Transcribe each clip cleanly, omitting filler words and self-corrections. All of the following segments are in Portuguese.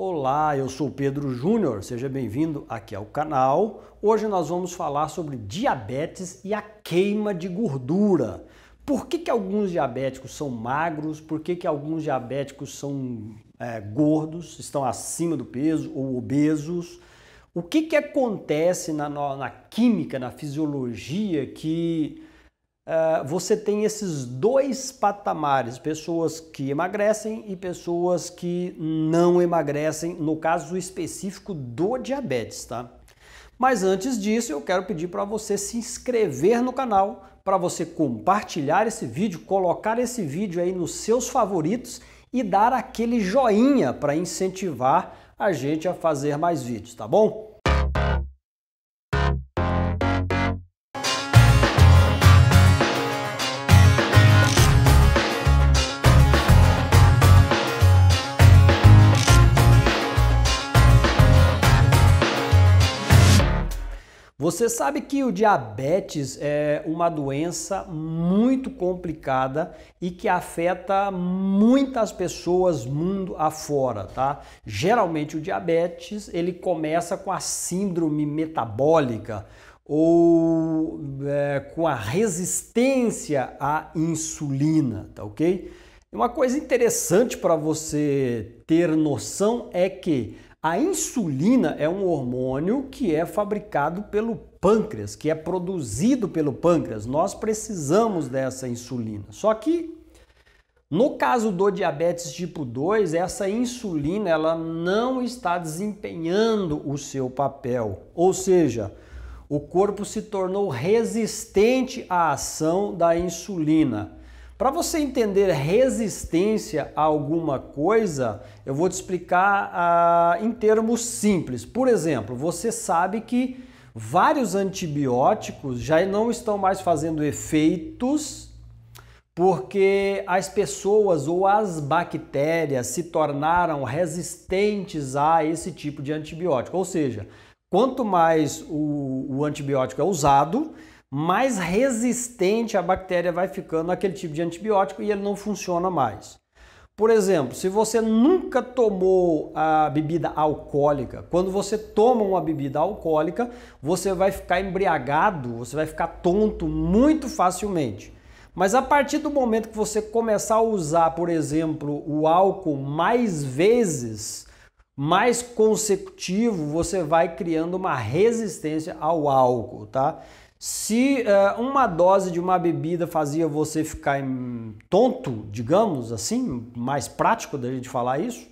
Olá, eu sou o Pedro Júnior, seja bem-vindo aqui ao canal. Hoje nós vamos falar sobre diabetes e a queima de gordura. Por que alguns diabéticos são magros? Por que alguns diabéticos são gordos, estão acima do peso ou obesos? O que acontece na química, na fisiologia que você tem esses dois patamares, pessoas que emagrecem e pessoas que não emagrecem, no caso específico do diabetes, tá? Mas antes disso, eu quero pedir para você se inscrever no canal, para você compartilhar esse vídeo, colocar esse vídeo aí nos seus favoritos e dar aquele joinha para incentivar a gente a fazer mais vídeos, tá bom? Você sabe que o diabetes é uma doença muito complicada e que afeta muitas pessoas mundo afora, tá? Geralmente o diabetes ele começa com a síndrome metabólica ou com a resistência à insulina, tá ok? Uma coisa interessante para você ter noção é que a insulina é um hormônio que é fabricado pelo pâncreas, que é produzido pelo pâncreas. Nós precisamos dessa insulina. Só que no caso do diabetes tipo 2, essa insulina ela não está desempenhando o seu papel. Ou seja, o corpo se tornou resistente à ação da insulina. Para você entender resistência a alguma coisa, eu vou te explicar em termos simples. Por exemplo, você sabe que vários antibióticos já não estão mais fazendo efeitos porque as pessoas ou as bactérias se tornaram resistentes a esse tipo de antibiótico. Ou seja, quanto mais o antibiótico é usado, mais resistente a bactéria vai ficando àquele tipo de antibiótico e ele não funciona mais. Por exemplo, se você nunca tomou a bebida alcoólica, quando você toma uma bebida alcoólica, você vai ficar embriagado, você vai ficar tonto muito facilmente. Mas a partir do momento que você começar a usar, por exemplo, o álcool mais vezes, mais consecutivo, você vai criando uma resistência ao álcool, tá? Se uma dose de uma bebida fazia você ficar tonto, digamos assim, mais prático da gente falar isso,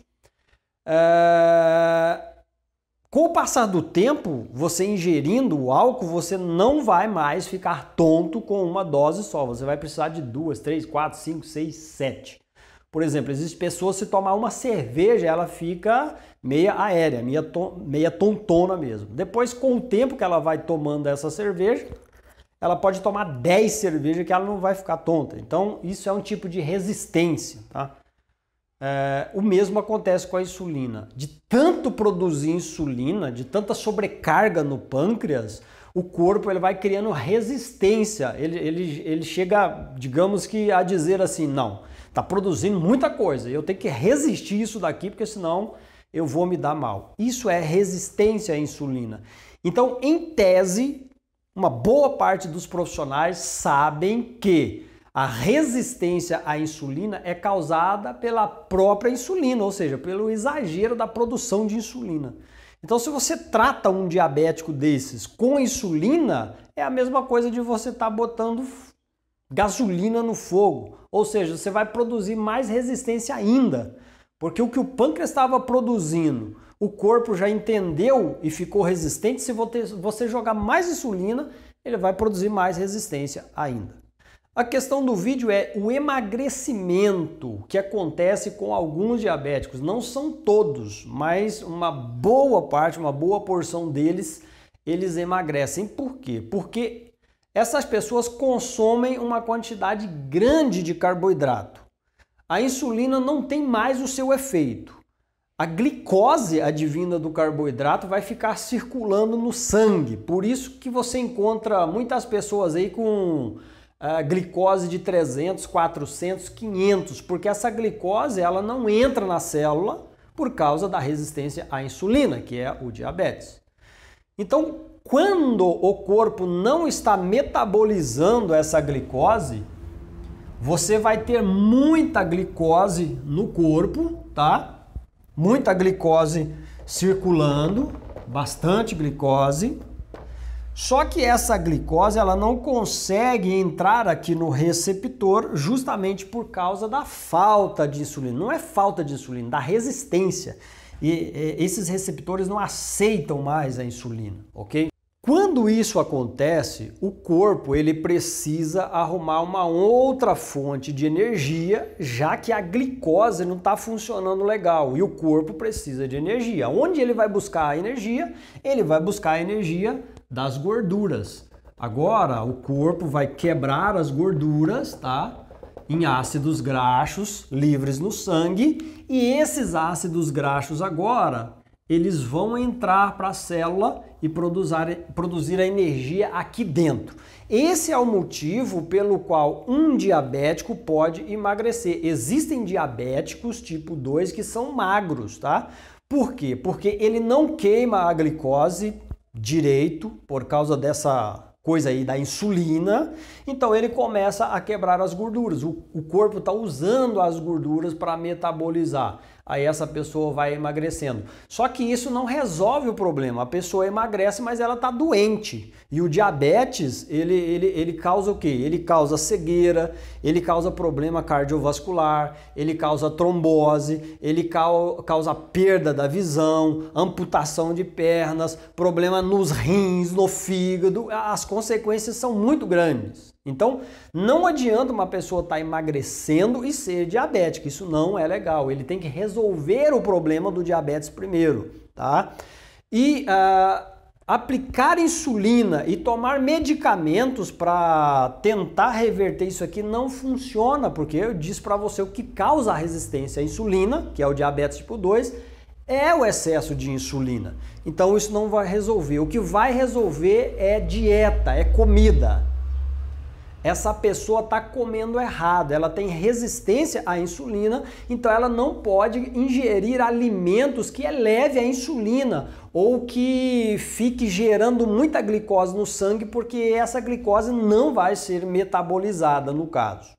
com o passar do tempo, você ingerindo o álcool, você não vai mais ficar tonto com uma dose só. Você vai precisar de 2, 3, 4, 5, 6, 7. Por exemplo, existem pessoas, se tomar uma cerveja, ela fica meia aérea, meia tontona mesmo. Depois, com o tempo que ela vai tomando essa cerveja, ela pode tomar 10 cervejas que ela não vai ficar tonta. Então, isso é um tipo de resistência, tá? O mesmo acontece com a insulina. De tanto produzir insulina, de tanta sobrecarga no pâncreas, o corpo ele vai criando resistência. Ele chega, digamos que, a dizer assim, não, está produzindo muita coisa, eu tenho que resistir isso daqui, porque senão eu vou me dar mal. Isso é resistência à insulina. Então, em tese, uma boa parte dos profissionais sabem que a resistência à insulina é causada pela própria insulina, ou seja, pelo exagero da produção de insulina. Então, se você trata um diabético desses com insulina, é a mesma coisa de você estar botando gasolina no fogo. Ou seja, você vai produzir mais resistência ainda. Porque o que o pâncreas estava produzindo, o corpo já entendeu e ficou resistente. Se você jogar mais insulina, ele vai produzir mais resistência ainda. A questão do vídeo é o emagrecimento que acontece com alguns diabéticos. Não são todos, mas uma boa parte, uma boa porção deles, eles emagrecem. Por quê? Porque essas pessoas consomem uma quantidade grande de carboidrato. A insulina não tem mais o seu efeito. A glicose advinda do carboidrato vai ficar circulando no sangue. Por isso que você encontra muitas pessoas aí com glicose de 300, 400, 500, porque essa glicose ela não entra na célula, por causa da resistência à insulina, que é o diabetes. Então, quando o corpo não está metabolizando essa glicose, você vai ter muita glicose no corpo, tá? Muita glicose circulando, bastante glicose. Só que essa glicose ela não consegue entrar aqui no receptor justamente por causa da falta de insulina. Não é falta de insulina, da resistência. E esses receptores não aceitam mais a insulina, ok? Quando isso acontece, o corpo ele precisa arrumar uma outra fonte de energia, já que a glicose não está funcionando legal e o corpo precisa de energia. Onde ele vai buscar a energia? Ele vai buscar a energia das gorduras. Agora o corpo vai quebrar as gorduras, tá? Em ácidos graxos livres no sangue, e esses ácidos graxos agora eles vão entrar para a célula e produzir a energia aqui dentro. Esse é o motivo pelo qual um diabético pode emagrecer. Existem diabéticos tipo 2 que são magros, tá? Por quê? Porque ele não queima a glicose direito por causa dessa coisa aí da insulina, então ele começa a quebrar as gorduras. O corpo está usando as gorduras para metabolizar. Aí essa pessoa vai emagrecendo. Só que isso não resolve o problema. A pessoa emagrece, mas ela está doente. E o diabetes, ele causa o quê? Ele causa cegueira, ele causa problema cardiovascular, ele causa trombose, ele causa perda da visão, amputação de pernas, problema nos rins, no fígado. As consequências são muito grandes. Então, não adianta uma pessoa estar emagrecendo e ser diabética. Isso não é legal. Ele tem que resolver o problema do diabetes primeiro, tá? E aplicar insulina e tomar medicamentos para tentar reverter isso aqui não funciona, porque eu disse para você o que causa a resistência à insulina, que é o diabetes tipo 2, é o excesso de insulina. Então, isso não vai resolver. O que vai resolver é dieta, é comida. Essa pessoa está comendo errado, ela tem resistência à insulina, então ela não pode ingerir alimentos que eleve a insulina ou que fique gerando muita glicose no sangue, porque essa glicose não vai ser metabolizada no caso.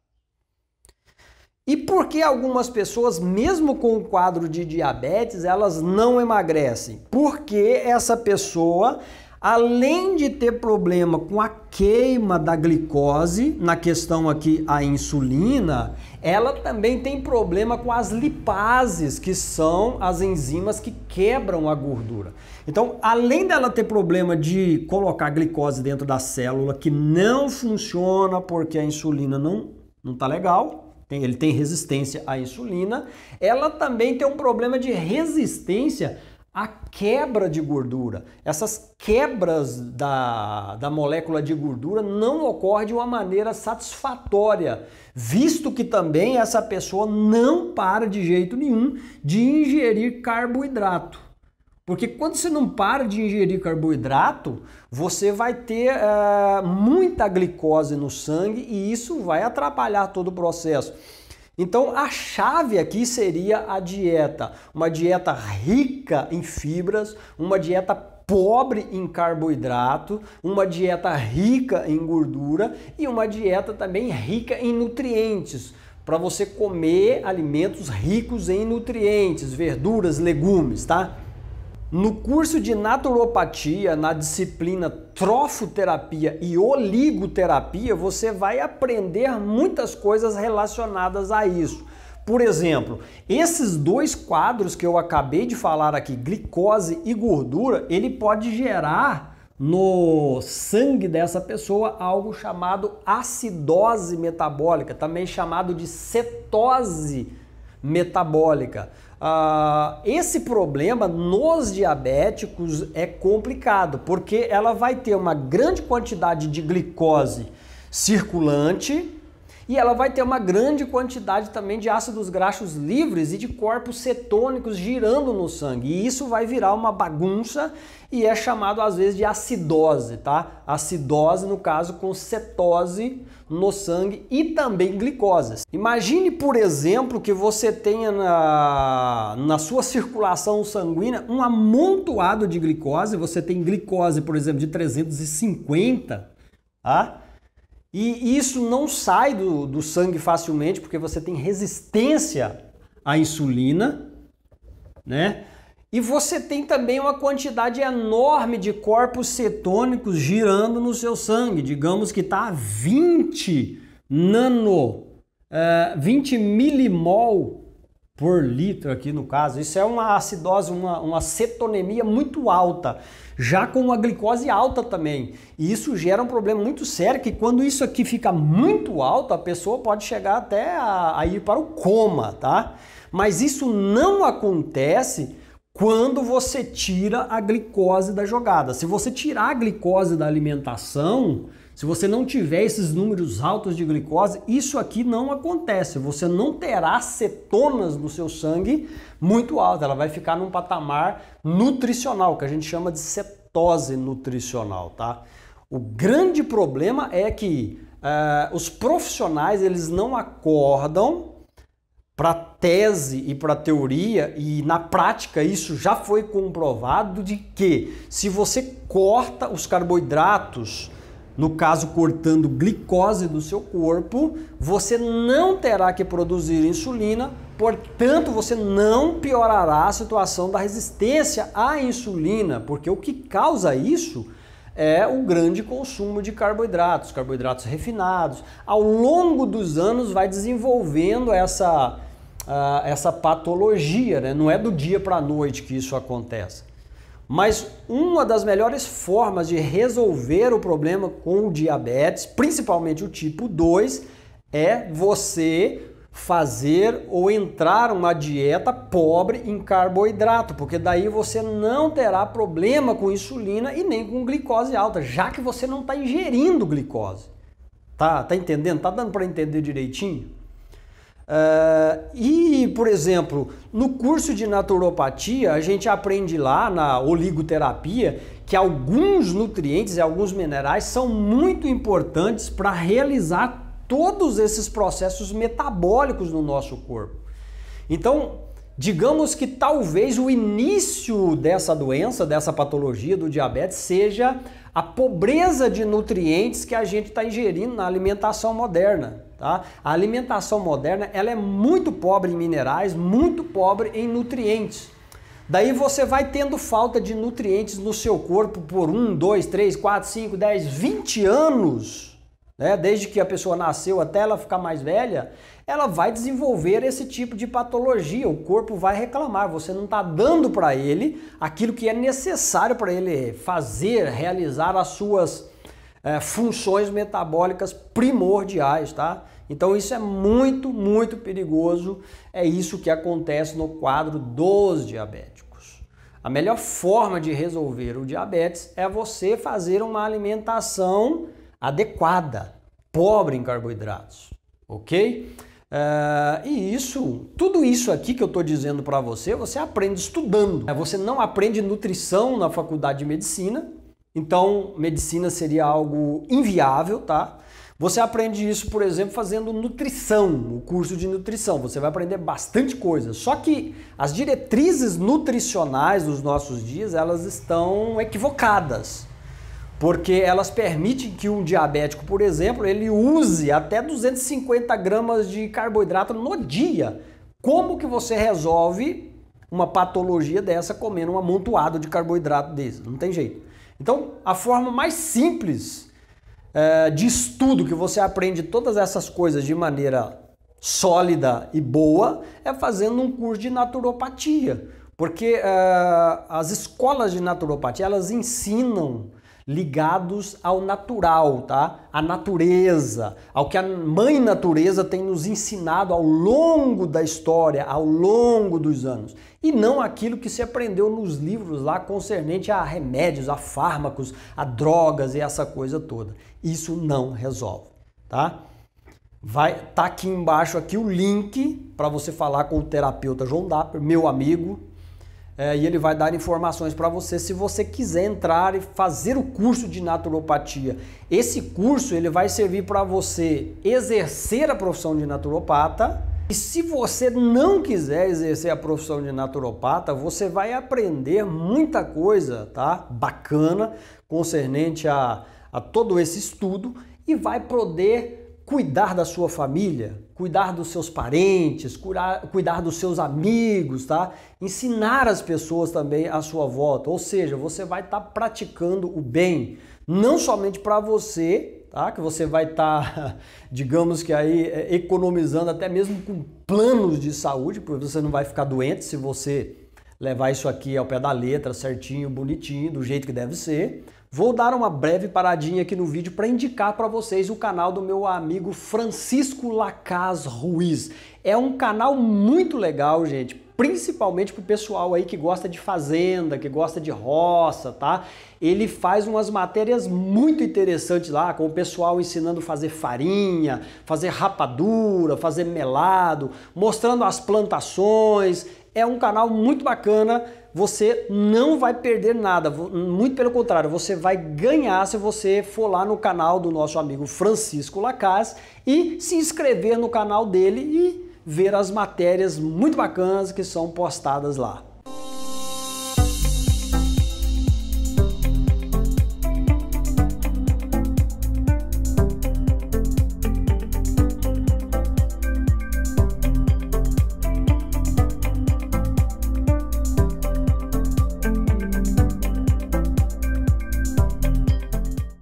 E por que algumas pessoas, mesmo com o quadro de diabetes, elas não emagrecem? Porque essa pessoa, além de ter problema com a queima da glicose, na questão aqui a insulina, ela também tem problema com as lipases, que são as enzimas que quebram a gordura. Então, além dela ter problema de colocar glicose dentro da célula, que não funciona porque a insulina não tá legal, ele tem resistência à insulina, ela também tem um problema de resistência a quebra de gordura. Essas quebras da molécula de gordura não ocorrem de uma maneira satisfatória, visto que também essa pessoa não para de jeito nenhum de ingerir carboidrato. Porque quando você não para de ingerir carboidrato, você vai ter muita glicose no sangue e isso vai atrapalhar todo o processo. Então a chave aqui seria a dieta, uma dieta rica em fibras, uma dieta pobre em carboidrato, uma dieta rica em gordura e uma dieta também rica em nutrientes, para você comer alimentos ricos em nutrientes, verduras, legumes, tá? No curso de naturopatia, na disciplina trofoterapia e oligoterapia, você vai aprender muitas coisas relacionadas a isso. Por exemplo, esses dois quadros que eu acabei de falar aqui, glicose e gordura, ele pode gerar no sangue dessa pessoa algo chamado acidose metabólica, também chamado de cetose metabólica. Esse problema nos diabéticos é complicado, porque ela vai ter uma grande quantidade de glicose circulante e ela vai ter uma grande quantidade também de ácidos graxos livres e de corpos cetônicos girando no sangue. E isso vai virar uma bagunça e é chamado às vezes de acidose, tá? Acidose, no caso, com cetose no sangue e também glicose. Imagine, por exemplo, que você tenha na sua circulação sanguínea um amontoado de glicose. Você tem glicose, por exemplo, de 350, tá? E isso não sai do sangue facilmente porque você tem resistência à insulina, né? E você tem também uma quantidade enorme de corpos cetônicos girando no seu sangue. Digamos que está a 20 milimol por litro aqui no caso. Isso é uma acidose, uma cetonemia muito alta, já com uma glicose alta também. E isso gera um problema muito sério, que quando isso aqui fica muito alto, a pessoa pode chegar até a ir para o coma, tá? Mas isso não acontece quando você tira a glicose da jogada. Se você tirar a glicose da alimentação, se você não tiver esses números altos de glicose, isso aqui não acontece. Você não terá cetonas no seu sangue muito alta. Ela vai ficar num patamar nutricional, que a gente chama de cetose nutricional, tá? O grande problema é que os profissionais, eles não acordam para tese e para teoria, e na prática isso já foi comprovado, de que se você corta os carboidratos, no caso cortando glicose do seu corpo, você não terá que produzir insulina, portanto você não piorará a situação da resistência à insulina, porque o que causa isso é o grande consumo de carboidratos refinados. Ao longo dos anos vai desenvolvendo essa patologia, né? Não é do dia para a noite que isso acontece. Mas uma das melhores formas de resolver o problema com o diabetes, principalmente o tipo 2, é você fazer ou entrar uma dieta pobre em carboidrato, porque daí você não terá problema com insulina e nem com glicose alta, já que você não está ingerindo glicose. Tá entendendo? Tá dando para entender direitinho? E, por exemplo, no curso de naturopatia, a gente aprende lá na oligoterapia que alguns nutrientes e alguns minerais são muito importantes para realizar todos esses processos metabólicos no nosso corpo. Então, digamos que talvez o início dessa doença, dessa patologia do diabetes, seja a pobreza de nutrientes que a gente está ingerindo na alimentação moderna. Tá? A alimentação moderna, ela é muito pobre em minerais, muito pobre em nutrientes. Daí você vai tendo falta de nutrientes no seu corpo por 1, 2, 3, 4, 5, 10, 20 anos, né? Desde que a pessoa nasceu até ela ficar mais velha, ela vai desenvolver esse tipo de patologia. O corpo vai reclamar, você não está dando para ele aquilo que é necessário para ele fazer, realizar as suas funções metabólicas primordiais, tá? Então isso é muito, muito perigoso. É isso que acontece no quadro dos diabéticos. A melhor forma de resolver o diabetes é você fazer uma alimentação adequada, pobre em carboidratos, ok? E tudo isso aqui que eu estou dizendo para você, você aprende estudando. Você não aprende nutrição na faculdade de medicina. Então, medicina seria algo inviável, tá? Você aprende isso, por exemplo, fazendo nutrição, o curso de nutrição. Você vai aprender bastante coisa. Só que as diretrizes nutricionais dos nossos dias, elas estão equivocadas. Porque elas permitem que um diabético, por exemplo, ele use até 250 gramas de carboidrato no dia. Como que você resolve uma patologia dessa comendo um amontoado de carboidrato desse? Não tem jeito. Então, a forma mais simples de estudo que você aprende todas essas coisas de maneira sólida e boa é fazendo um curso de naturopatia. Porque as escolas de naturopatia, elas ensinam ligados ao natural, tá? À natureza, ao que a mãe natureza tem nos ensinado ao longo da história, ao longo dos anos. E não aquilo que se aprendeu nos livros lá concernente a remédios, a fármacos, a drogas e essa coisa toda. Isso não resolve, tá? Tá aqui embaixo aqui o link para você falar com o terapeuta João Dapper, meu amigo, e ele vai dar informações para você se você quiser entrar e fazer o curso de naturopatia. Esse curso ele vai servir para você exercer a profissão de naturopata. E se você não quiser exercer a profissão de naturopata, você vai aprender muita coisa, tá? Bacana, concernente a todo esse estudo e vai poder cuidar da sua família, cuidar dos seus parentes, cuidar dos seus amigos, tá? Ensinar as pessoas também à sua volta, ou seja, você vai estar praticando o bem, não somente para você, tá? Que você vai estar, digamos que aí, economizando até mesmo com planos de saúde, porque você não vai ficar doente se você levar isso aqui ao pé da letra, certinho, bonitinho, do jeito que deve ser. Vou dar uma breve paradinha aqui no vídeo para indicar para vocês o canal do meu amigo Francisco Lacaz Ruiz. É um canal muito legal, gente, principalmente para o pessoal aí que gosta de fazenda, que gosta de roça, tá? Ele faz umas matérias muito interessantes lá, com o pessoal ensinando a fazer farinha, fazer rapadura, fazer melado, mostrando as plantações. É um canal muito bacana, você não vai perder nada, muito pelo contrário, você vai ganhar se você for lá no canal do nosso amigo Francisco Lacaz e se inscrever no canal dele e ver as matérias muito bacanas que são postadas lá.